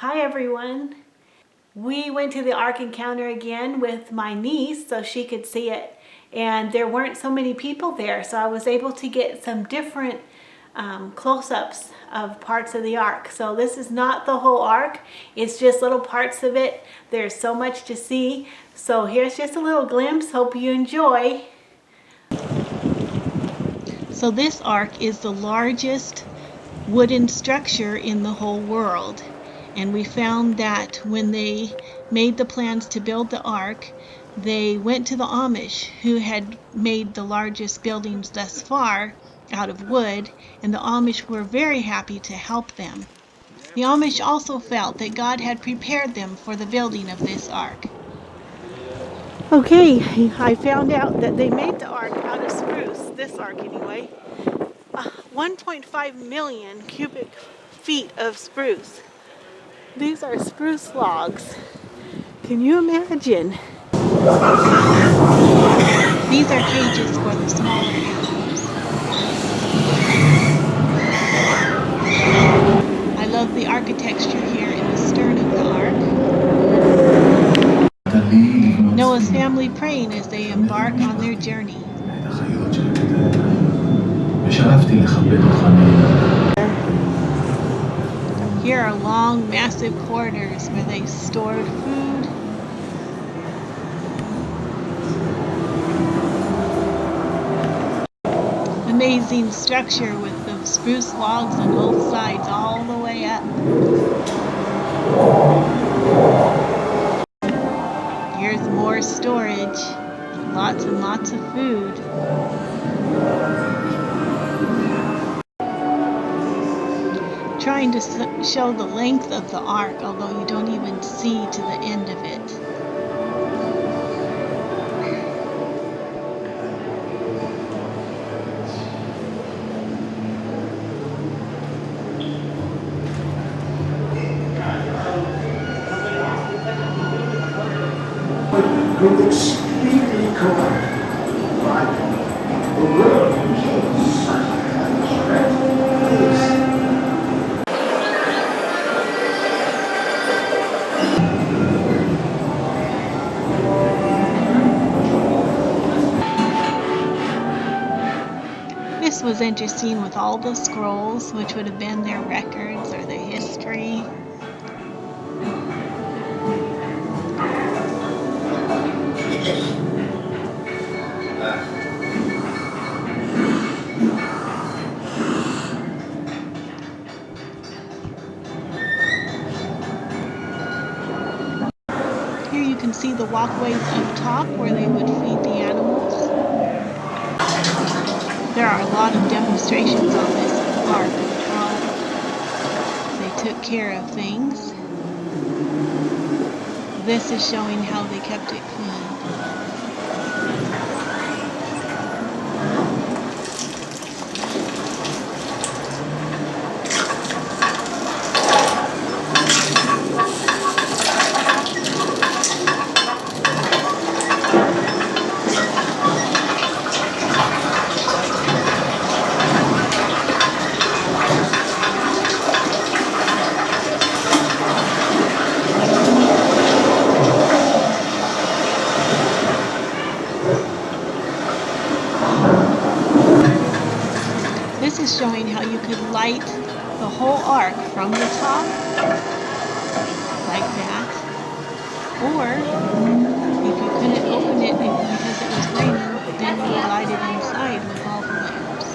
Hi everyone. We went to the Ark Encounter again with my niece so she could see it, and there weren't so many people there, so I was able to get some different close-ups of parts of the Ark. So this is not the whole Ark, it's just little parts of it. There's so much to see, so here's just a little glimpse. Hope you enjoy. So this Ark is the largest wooden structure in the whole world. And we found that when they made the plans to build the Ark, they went to the Amish, who had made the largest buildings thus far out of wood, and the Amish were very happy to help them. The Amish also felt that God had prepared them for the building of this Ark. Okay, I found out that they made the Ark out of spruce, this Ark anyway. 1.5 million cubic feet of spruce. These are spruce logs. Can you imagine? These are cages for the smaller animals. I love the architecture here in the stern of the Ark. Noah's family praying as they embark on their journey. Here are long, massive corridors where they stored food. Amazing structure with the spruce logs on both sides all the way up. Here's more storage. Lots and lots of food. Trying to show the length of the Ark, although you don't even see to the end of it. With extremely cold, but the world is such This was interesting with all the scrolls, which would have been their records or the history. Here you can see the walkways up top where they would feed the animals. There are a lot of demonstrations on this Ark of how they took care of things. This is showing how they kept it clean. This is showing how you could light the whole Ark from the top, like that, or if you couldn't open it because it was raining, then you would light it inside with all the lamps.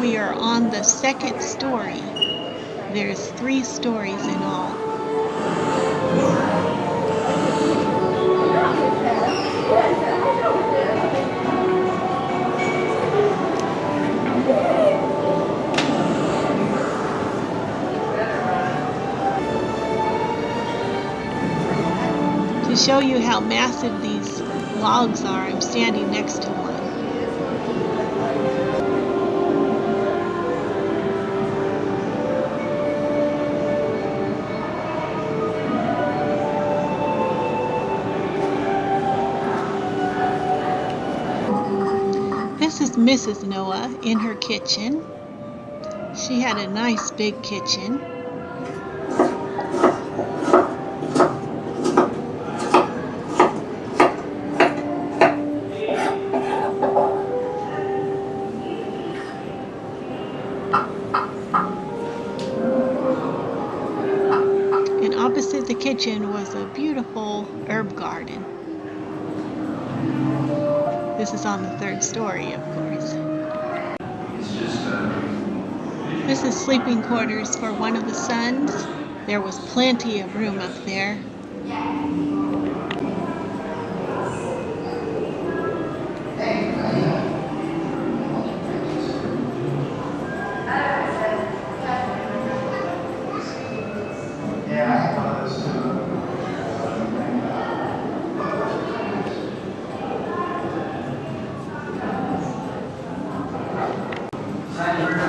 We are on the second story. There's 3 stories in all. To show you how massive these logs are, I'm standing next to one. This is Mrs. Noah in her kitchen. She had a nice big kitchen. And opposite the kitchen was a beautiful herb garden. This is on the 3rd story, of course. This is sleeping quarters for one of the sons. There was plenty of room up there.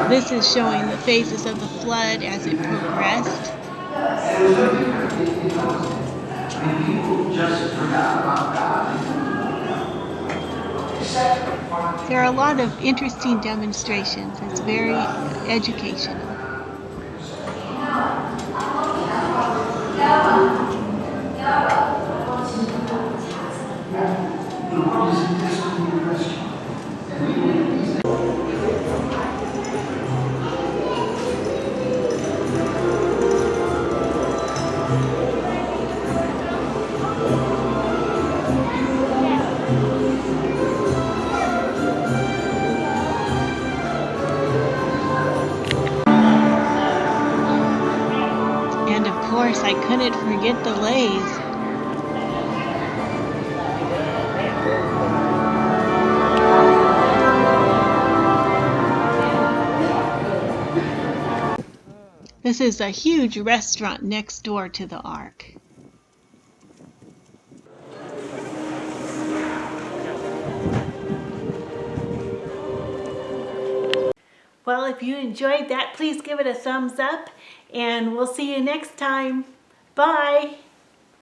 This is showing the phases of the flood as it progressed. There are a lot of interesting demonstrations. It's very educational. And of course, I couldn't forget the leis. This is a huge restaurant next door to the Ark. Well, if you enjoyed that, please give it a thumbs up, and we'll see you next time. Bye!